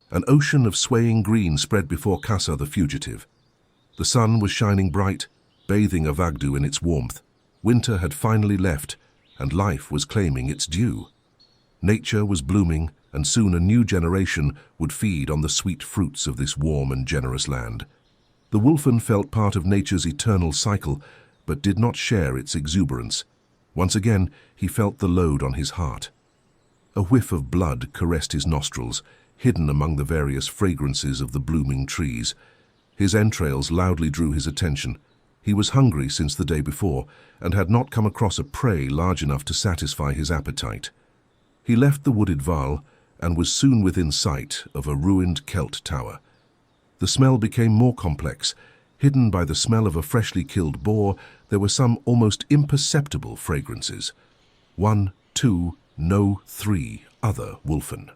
An ocean of swaying green spread before Casa the fugitive. The sun was shining bright, bathing Avagdu in its warmth. Winter had finally left, and life was claiming its due. Nature was blooming, and soon a new generation would feed on the sweet fruits of this warm and generous land. The wolfen felt part of nature's eternal cycle, but did not share its exuberance. Once again, he felt the load on his heart. A whiff of blood caressed his nostrils, hidden among the various fragrances of the blooming trees. His entrails loudly drew his attention. He was hungry since the day before, and had not come across a prey large enough to satisfy his appetite. He left the wooded Val, and was soon within sight of a ruined Celt tower. The smell became more complex. Hidden by the smell of a freshly killed boar, there were some almost imperceptible fragrances. 1, 2, no, 3 other wolfen.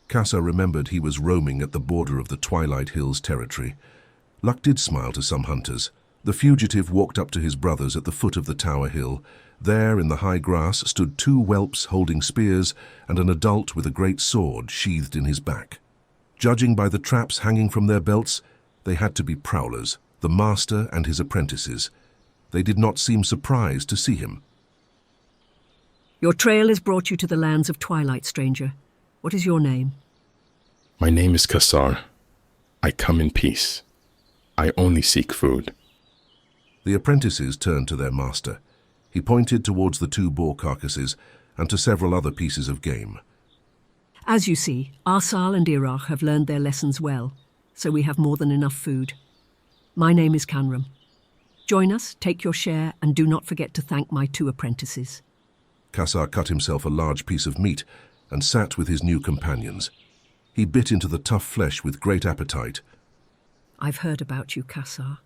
Casa remembered he was roaming at the border of the Twilight Hills territory. Luck did smile to some hunters. The fugitive walked up to his brothers at the foot of the tower hill. There, in the high grass, stood 2 whelps holding spears and an adult with a great sword sheathed in his back. Judging by the traps hanging from their belts, they had to be prowlers, the master and his apprentices. They did not seem surprised to see him. Your trail has brought you to the lands of Twilight, stranger. What is your name? My name is Kassar. I come in peace. I only seek food. The apprentices turned to their master. He pointed towards the 2 boar carcasses and to several other pieces of game. As you see, Arsal and Irach have learned their lessons well, so we have more than enough food. My name is Canram. Join us, take your share, and do not forget to thank my 2 apprentices. Kassar cut himself a large piece of meat and sat with his new companions. He bit into the tough flesh with great appetite. I've heard about you, Kassar.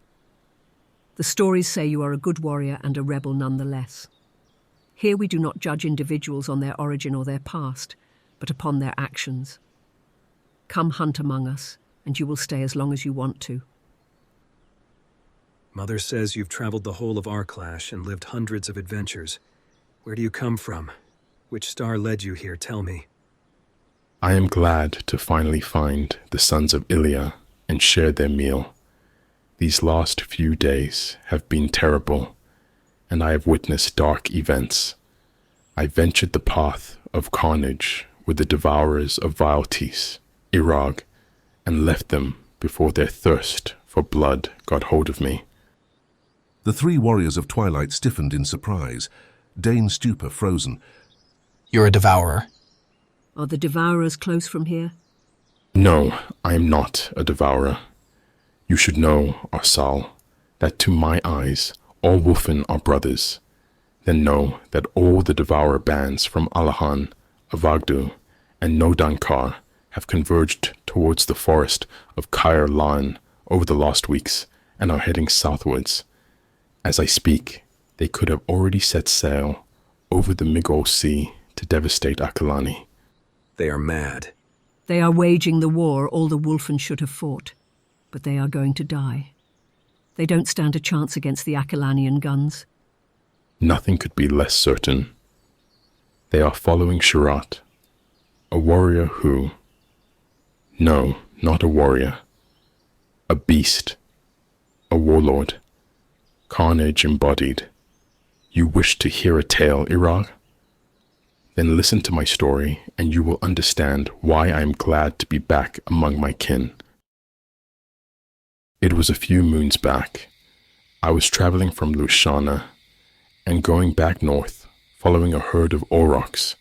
The stories say you are a good warrior and a rebel nonetheless. Here we do not judge individuals on their origin or their past, but upon their actions. Come hunt among us, and you will stay as long as you want to. Mother says you've traveled the whole of Arklash and lived hundreds of adventures. Where do you come from? Which star led you here, tell me. I am glad to finally find the sons of Ilya and share their meal. These last few days have been terrible, and I have witnessed dark events. I ventured the path of carnage with the devourers of Vialtis, Irag, and left them before their thirst for blood got hold of me. The 3 warriors of Twilight stiffened in surprise, Dane's stupor frozen. You're a devourer. Are the devourers close from here? No, I am not a devourer. You should know, Arsal, that to my eyes all wolfen are brothers. Then know that all the devourer bands from Alahan, Avagdu, and Nodankar have converged towards the forest of Cadwallon over the last weeks and are heading southwards. As I speak, they could have already set sail over the Migol Sea to devastate Akalani. They are mad. They are waging the war all the wolfen should have fought, but they are going to die. They don't stand a chance against the Akalanian guns. Nothing could be less certain. They are following Shurat, a warrior who... No, not a warrior. A beast. A warlord. Carnage embodied. You wish to hear a tale, Irag? Then listen to my story, and you will understand why I am glad to be back among my kin. It was a few moons back. I was traveling from Lushana and going back north, following a herd of aurochs,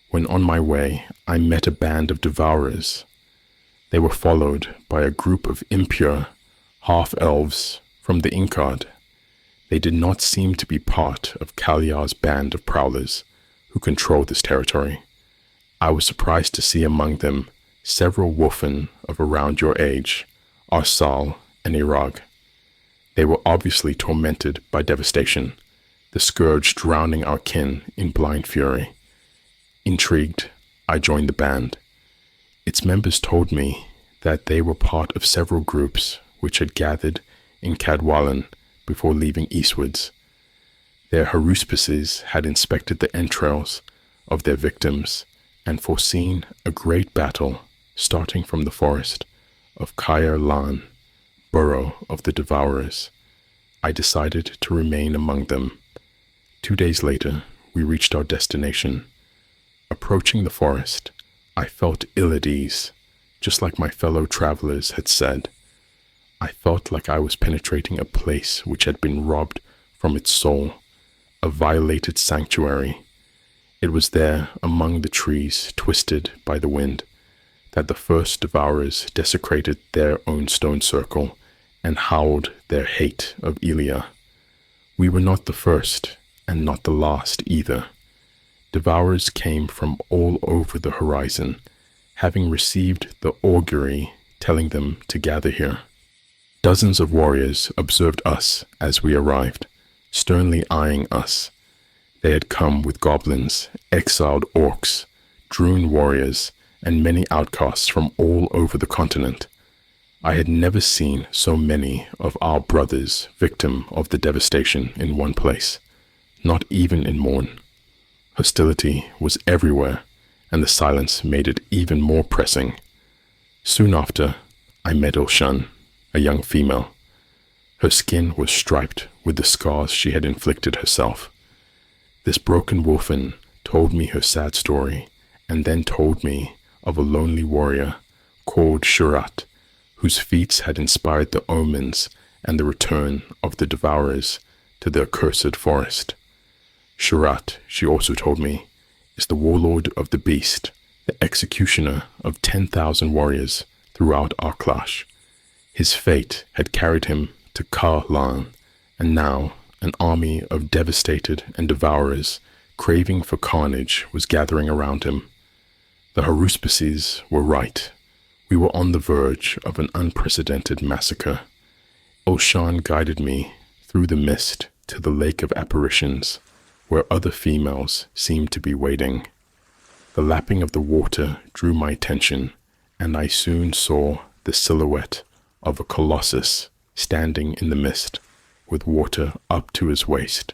when on my way I met a band of devourers. They were followed by a group of impure half-elves from the Inkard. They did not seem to be part of Kaliar's band of prowlers who control this territory. I was surprised to see among them several wolfen of around your age, Arsal and Irag. They were obviously tormented by devastation, the scourge drowning our kin in blind fury. Intrigued, I joined the band. Its members told me that they were part of several groups which had gathered in Cadwallon before leaving eastwards. Their haruspices had inspected the entrails of their victims and foreseen a great battle starting from the forest of Cadwallon, burrow of the Devourers. I decided to remain among them. 2 days later, we reached our destination. Approaching the forest, I felt ill at ease, just like my fellow travelers had said. I felt like I was penetrating a place which had been robbed from its soul, a violated sanctuary. It was there, among the trees twisted by the wind, that the first Devourers desecrated their own stone circle and howled their hate of Elia. We were not the first, and not the last either. Devourers came from all over the horizon, having received the augury telling them to gather here. Dozens of warriors observed us as we arrived, sternly eyeing us. They had come with goblins, exiled orcs, Druun warriors, and many outcasts from all over the continent. I had never seen so many of our brothers victim of the devastation in one place, not even in Morn. Hostility was everywhere, and the silence made it even more pressing. Soon after, I met Ilshun, a young female. Her skin was striped with the scars she had inflicted herself. This broken wolfen told me her sad story, and then told me of a lonely warrior called Shurat, whose feats had inspired the omens and the return of the Devourers to the accursed forest. Shurat, she also told me, is the warlord of the beast, the executioner of 10,000 warriors throughout Arklash. His fate had carried him to Cadwallon, and now an army of devastated and Devourers, craving for carnage, was gathering around him. The haruspices were right. We were on the verge of an unprecedented massacre. Ilshun guided me through the mist to the Lake of Apparitions, where other females seemed to be waiting. The lapping of the water drew my attention, and I soon saw the silhouette of a colossus standing in the mist, with water up to his waist.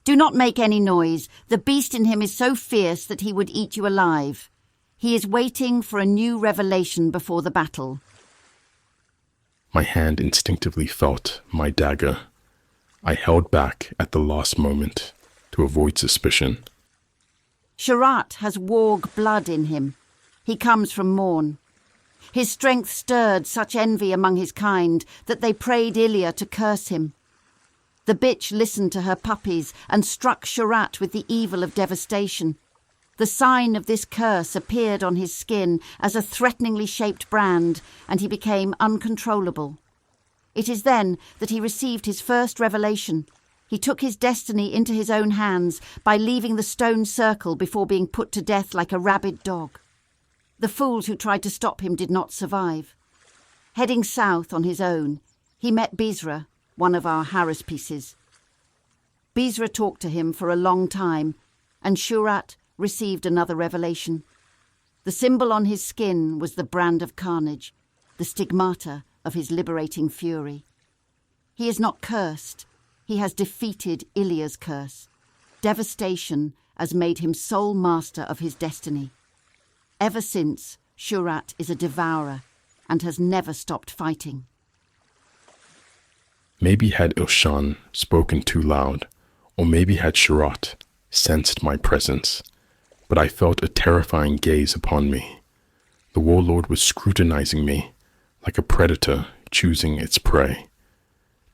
Do not make any noise. The beast in him is so fierce that he would eat you alive. He is waiting for a new revelation before the battle. My hand instinctively felt my dagger. I held back at the last moment to avoid suspicion. Shurat has warg blood in him. He comes from Morn. His strength stirred such envy among his kind that they prayed Ilia to curse him. The bitch listened to her puppies and struck Shurat with the evil of devastation. The sign of this curse appeared on his skin as a threateningly shaped brand, and he became uncontrollable. It is then that he received his first revelation. He took his destiny into his own hands by leaving the stone circle before being put to death like a rabid dog. The fools who tried to stop him did not survive. Heading south on his own, he met Bizra, one of our haruspices. Bizra talked to him for a long time, and Shurat received another revelation. The symbol on his skin was the brand of carnage, the stigmata of his liberating fury. He is not cursed. He has defeated Ilia's curse. Devastation has made him sole master of his destiny. Ever since, Shurat is a devourer and has never stopped fighting. Maybe had Ilshun spoken too loud, or maybe had Shurat sensed my presence, but I felt a terrifying gaze upon me. The warlord was scrutinizing me like a predator choosing its prey.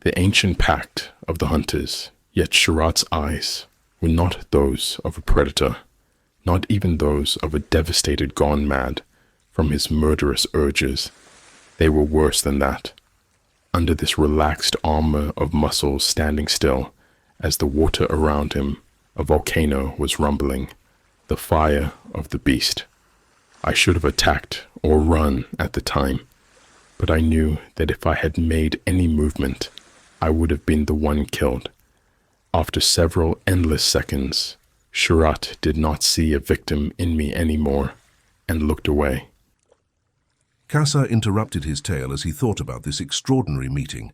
The ancient pact of the hunters, yet Shurat's eyes were not those of a predator, not even those of a devastated gone mad from his murderous urges. They were worse than that. Under this relaxed armor of muscles standing still, as the water around him, a volcano was rumbling, the fire of the beast. I should have attacked or run at the time, but I knew that if I had made any movement, I would have been the one killed. After several endless seconds, Shurat did not see a victim in me anymore and looked away. Kassa interrupted his tale as he thought about this extraordinary meeting.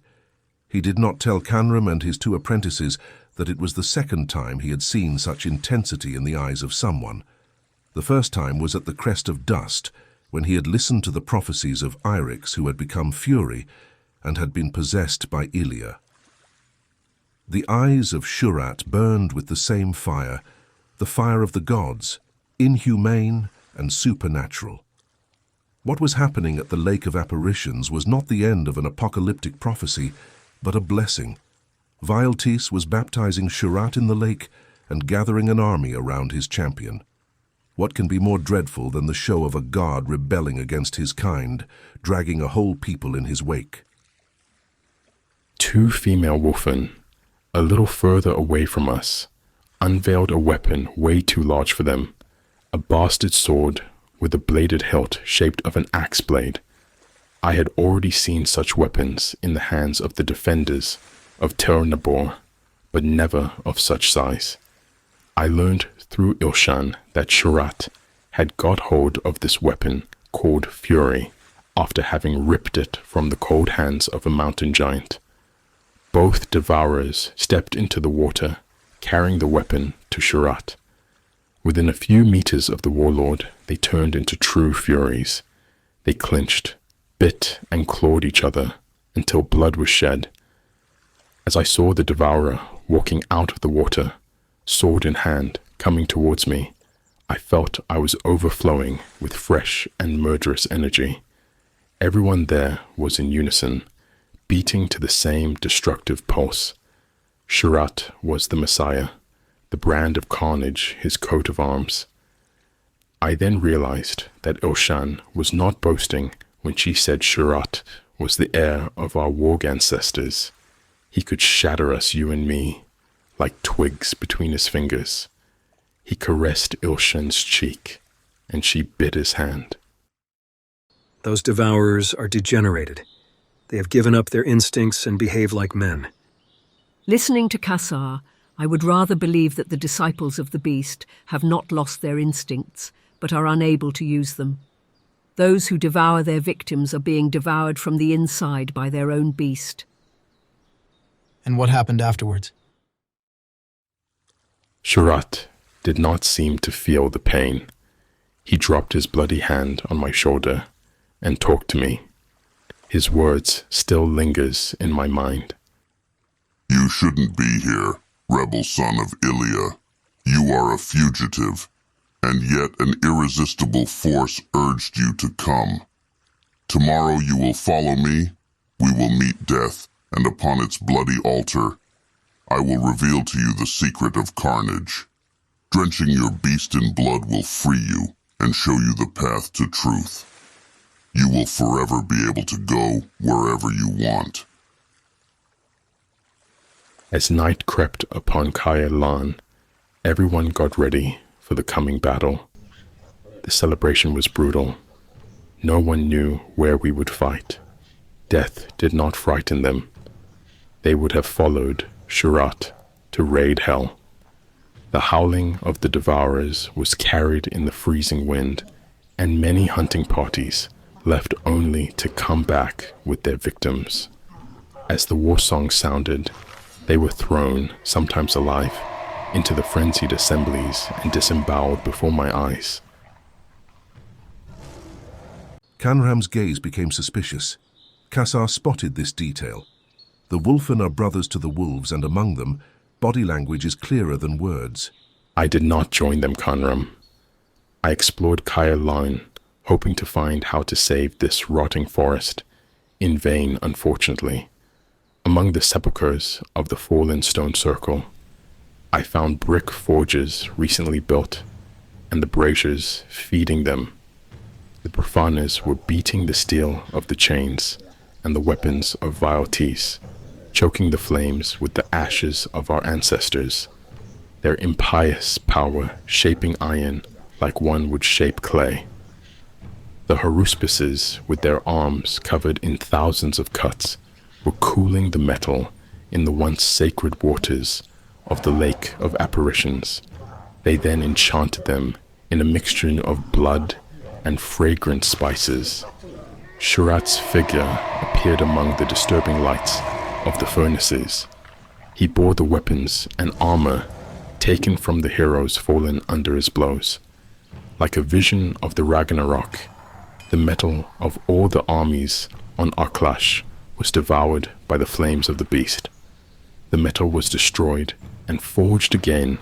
He did not tell Canram and his two apprentices that it was the second time he had seen such intensity in the eyes of someone. The first time was at the Crest of Dust, when he had listened to the prophecies of Eryx, who had become Fury and had been possessed by Ilia. The eyes of Shurat burned with the same fire, the fire of the gods, inhumane and supernatural. What was happening at the Lake of Apparitions was not the end of an apocalyptic prophecy, but a blessing. Vialtis was baptizing Shurat in the lake and gathering an army around his champion. What can be more dreadful than the show of a god rebelling against his kind, dragging a whole people in his wake? 2 female wolfen, a little further away from us, unveiled a weapon way too large for them, a bastard sword with a bladed hilt shaped of an axe blade. I had already seen such weapons in the hands of the defenders of Tir Nabor, but never of such size. I learned through Ilshan that Shurat had got hold of this weapon called Fury after having ripped it from the cold hands of a mountain giant. Both devourers stepped into the water, carrying the weapon to Shurat. Within a few meters of the warlord, they turned into true furies. They clinched, bit and clawed each other until blood was shed. As I saw the devourer walking out of the water, sword in hand, coming towards me, I felt I was overflowing with fresh and murderous energy. Everyone there was in unison, beating to the same destructive pulse. Shurat was the Messiah, the brand of carnage, his coat of arms. I then realized that Ilshan was not boasting when she said Shurat was the heir of our warg ancestors. He could shatter us, you and me, like twigs between his fingers. He caressed Ilshan's cheek, and she bit his hand. Those devourers are degenerated. They have given up their instincts and behave like men. Listening to Kassar, I would rather believe that the disciples of the beast have not lost their instincts, but are unable to use them. Those who devour their victims are being devoured from the inside by their own beast. And what happened afterwards? Shurat did not seem to feel the pain. He dropped his bloody hand on my shoulder and talked to me. His words still lingers in my mind. You shouldn't be here, rebel son of Ilia. You are a fugitive, and yet an irresistible force urged you to come. Tomorrow you will follow me, we will meet death, and upon its bloody altar, I will reveal to you the secret of carnage. Drenching your beast in blood will free you and show you the path to truth. You will forever be able to go wherever you want. As night crept upon Cadwallon, everyone got ready for the coming battle. The celebration was brutal. No one knew where we would fight. Death did not frighten them. They would have followed Shurat to raid hell. The howling of the devourers was carried in the freezing wind, and many hunting parties left only to come back with their victims. As the war song sounded, they were thrown, sometimes alive, into the frenzied assemblies and disemboweled before my eyes. Canram's gaze became suspicious. Kassar spotted this detail. The wolfen are brothers to the wolves, and among them, body language is clearer than words. I did not join them, Canram. I explored Cadwallon, hoping to find how to save this rotting forest. In vain, unfortunately. Among the sepulchres of the fallen stone circle, I found brick forges recently built, and the braziers feeding them. The profaners were beating the steel of the chains and the weapons of Vialtis, choking the flames with the ashes of our ancestors, their impious power shaping iron like one would shape clay. The haruspices, with their arms covered in thousands of cuts, were cooling the metal in the once sacred waters of the Lake of Apparitions. They then enchanted them in a mixture of blood and fragrant spices. Shurat's figure appeared among the disturbing lights of the furnaces. He bore the weapons and armor taken from the heroes fallen under his blows. Like a vision of the Ragnarok, The metal of all the armies on Arklash was devoured by the flames of the beast. The metal was destroyed and forged again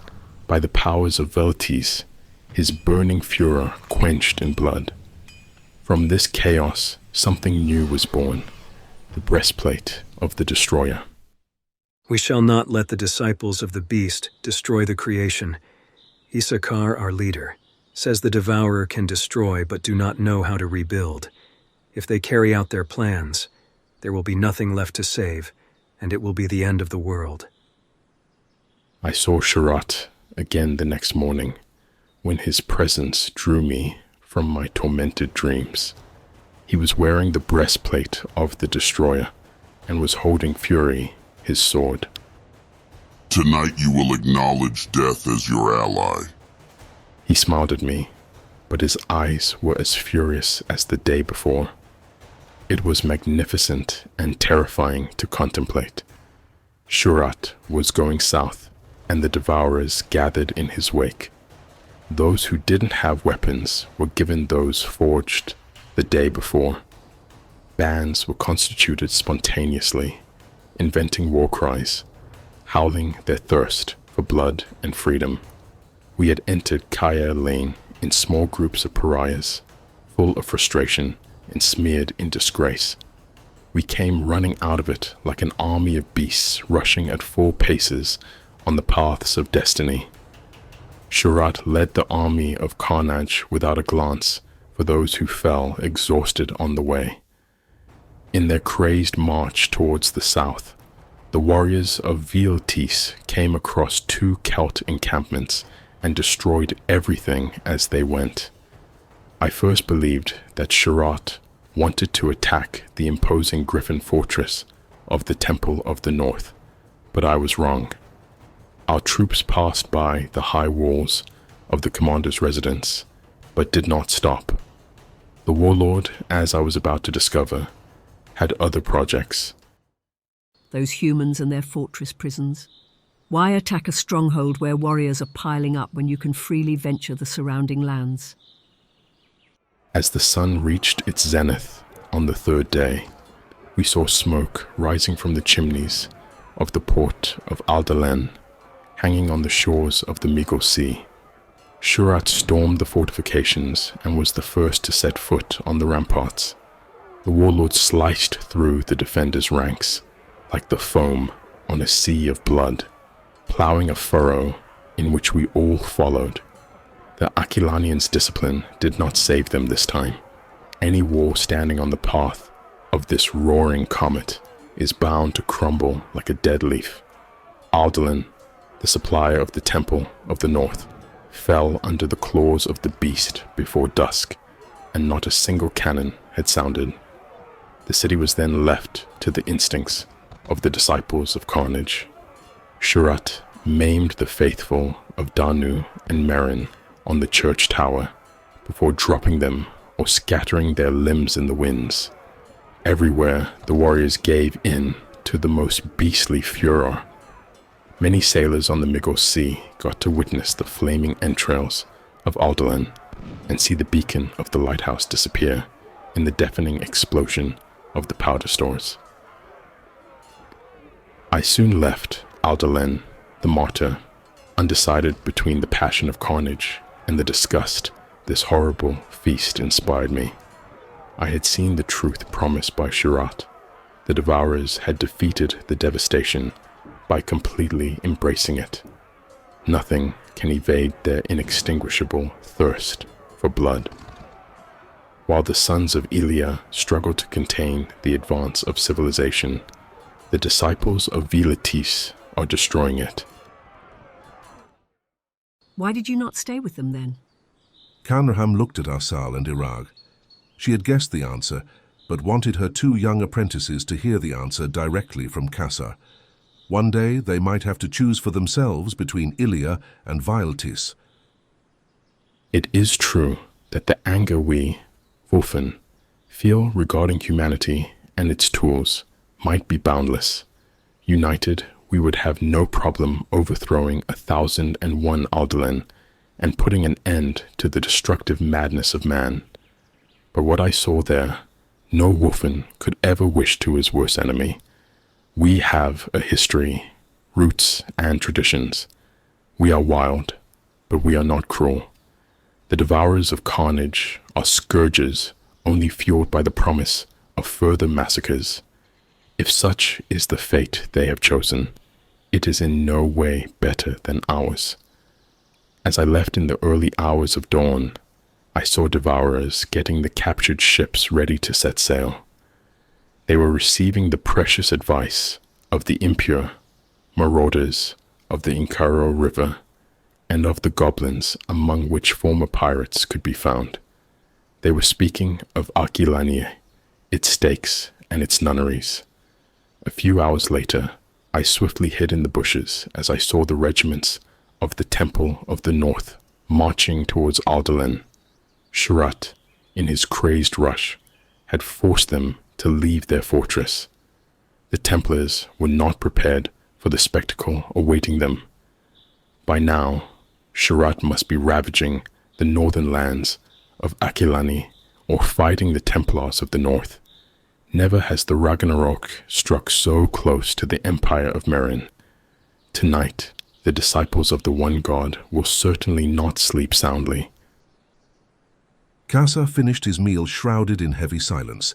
by the powers of Veltis, his burning furor quenched in blood. From this chaos, something new was born, the breastplate of the destroyer. We shall not let the disciples of the beast destroy the creation. Issachar, our leader, says the devourer can destroy but do not know how to rebuild. If they carry out their plans, there will be nothing left to save, and it will be the end of the world. I saw Shurat again the next morning, when his presence drew me from my tormented dreams. He was wearing the breastplate of the destroyer, and was holding Fury, his sword. Tonight you will acknowledge death as your ally. He smiled at me, but his eyes were as furious as the day before. It was magnificent and terrifying to contemplate. Shurat was going south, and the devourers gathered in his wake. Those who didn't have weapons were given those forged the day before. Bands were constituted spontaneously, inventing war cries, howling their thirst for blood and freedom. We had entered Kaya Lane in small groups of pariahs, full of frustration and smeared in disgrace. We came running out of it like an army of beasts rushing at full paces on the paths of destiny. Shurat led the army of carnage without a glance for those who fell exhausted on the way. In their crazed march towards the south, the warriors of Veltis came across 2 Celt encampments and destroyed everything as they went. I first believed that Shurat wanted to attack the imposing griffin fortress of the Temple of the North, but I was wrong. Our troops passed by the high walls of the commander's residence, but did not stop. The warlord, as I was about to discover, had other projects. Those humans and their fortress prisons. Why attack a stronghold where warriors are piling up when you can freely venture the surrounding lands? As the sun reached its zenith on the 3rd day, we saw smoke rising from the chimneys of the port of Cadwallon, hanging on the shores of the Migo Sea. Shurat stormed the fortifications and was the first to set foot on the ramparts. The warlord sliced through the defenders' ranks like the foam on a sea of blood, plowing a furrow in which we all followed. The Aquilanians' discipline did not save them this time. Any wall standing on the path of this roaring comet is bound to crumble like a dead leaf. Cadwallon, the supplier of the Temple of the North, fell under the claws of the beast before dusk, and not a single cannon had sounded. The city was then left to the instincts of the disciples of carnage. Shurat maimed the faithful of Danu and Merin on the church tower before dropping them or scattering their limbs in the winds. Everywhere the warriors gave in to the most beastly furor. Many sailors on the Migo Sea got to witness the flaming entrails of Cadwallon and see the beacon of the lighthouse disappear in the deafening explosion of the powder stores. I soon left Cadwallon, the martyr, undecided between the passion of carnage and the disgust this horrible feast inspired me. I had seen the truth promised by Shurat. The devourers had defeated the devastation by completely embracing it. Nothing can evade their inextinguishable thirst for blood. While the sons of Ilia struggle to contain the advance of civilization, the disciples of Veltis are destroying it. Why did you not stay with them then? Rackham looked at Arsal and Irag. She had guessed the answer, but wanted her 2 young apprentices to hear the answer directly from Kassar. One day they might have to choose for themselves between Ilia and Veltis. It is true that the anger we, Wolfen, feel regarding humanity and its tools might be boundless. United, we would have no problem overthrowing 1001 Cadwallon and putting an end to the destructive madness of man. But what I saw there, no wolfen could ever wish to his worst enemy. We have a history, roots, and traditions. We are wild, but we are not cruel. The devourers of carnage are scourges only fueled by the promise of further massacres. If such is the fate they have chosen, it is in no way better than ours. As I left in the early hours of dawn, I saw devourers getting the captured ships ready to set sail. They were receiving the precious advice of the impure, marauders of the Incaro River, and of the goblins among which former pirates could be found. They were speaking of Aquilania, its stakes and its nunneries. A few hours later, I swiftly hid in the bushes as I saw the regiments of the Temple of the North marching towards Alderlan. Shurat, in his crazed rush, had forced them to leave their fortress. The Templars were not prepared for the spectacle awaiting them. By now, Shurat must be ravaging the northern lands of Aquilani or fighting the Templars of the north. Never has the Ragnarok struck so close to the empire of Merin. Tonight, the disciples of the one god will certainly not sleep soundly. Kassa finished his meal shrouded in heavy silence.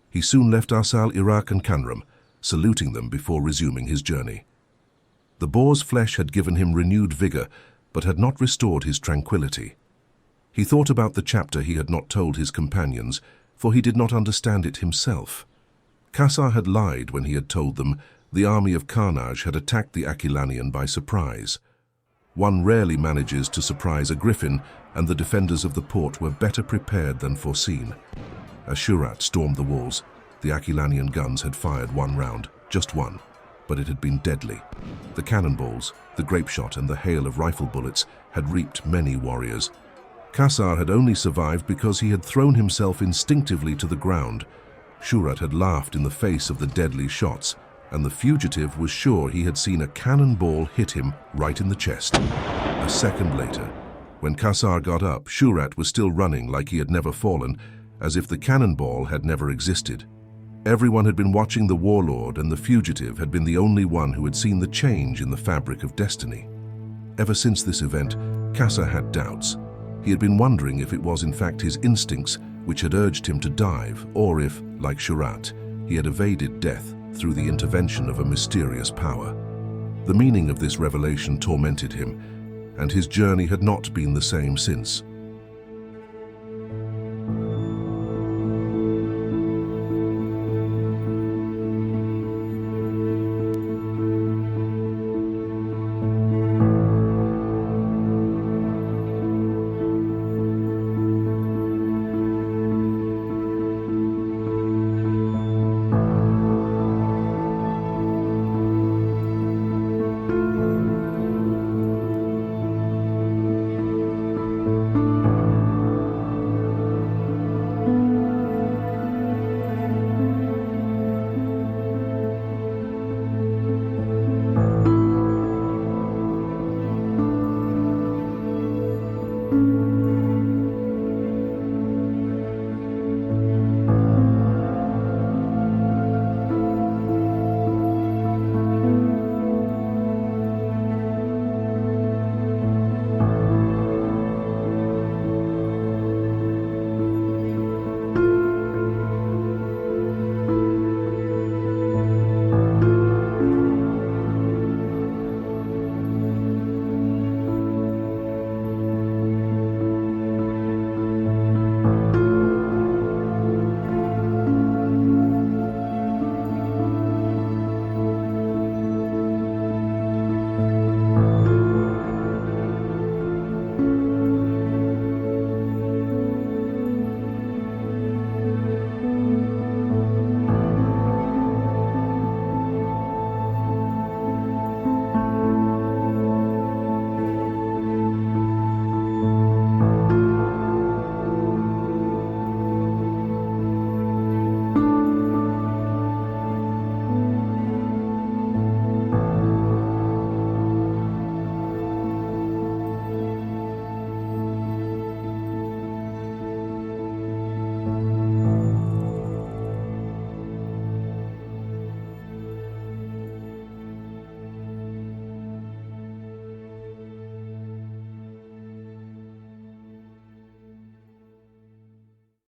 He soon left Arsal, Iraq and Canram, saluting them before resuming his journey. The boar's flesh had given him renewed vigor, but had not restored his tranquility. He thought about the chapter he had not told his companions, for he did not understand it himself. Kassa had lied when he had told them the army of Carnage had attacked the Aquilanian by surprise. One rarely manages to surprise a griffin, and the defenders of the port were better prepared than foreseen. As Shurat stormed the walls, the Aquilanian guns had fired one round, just one, but it had been deadly. The cannonballs, the grape shot and the hail of rifle bullets had reaped many warriors. Kassa had only survived because he had thrown himself instinctively to the ground. Shurat had laughed in the face of the deadly shots, and the fugitive was sure he had seen a cannonball hit him right in the chest. A second later, when Kassa got up, Shurat was still running like he had never fallen, as if the cannonball had never existed. Everyone had been watching the warlord, and the fugitive had been the only one who had seen the change in the fabric of destiny. Ever since this event, Kassa had doubts. He had been wondering if it was in fact his instincts which had urged him to dive, or if, like Shurat, he had evaded death through the intervention of a mysterious power. The meaning of this revelation tormented him, and his journey had not been the same since.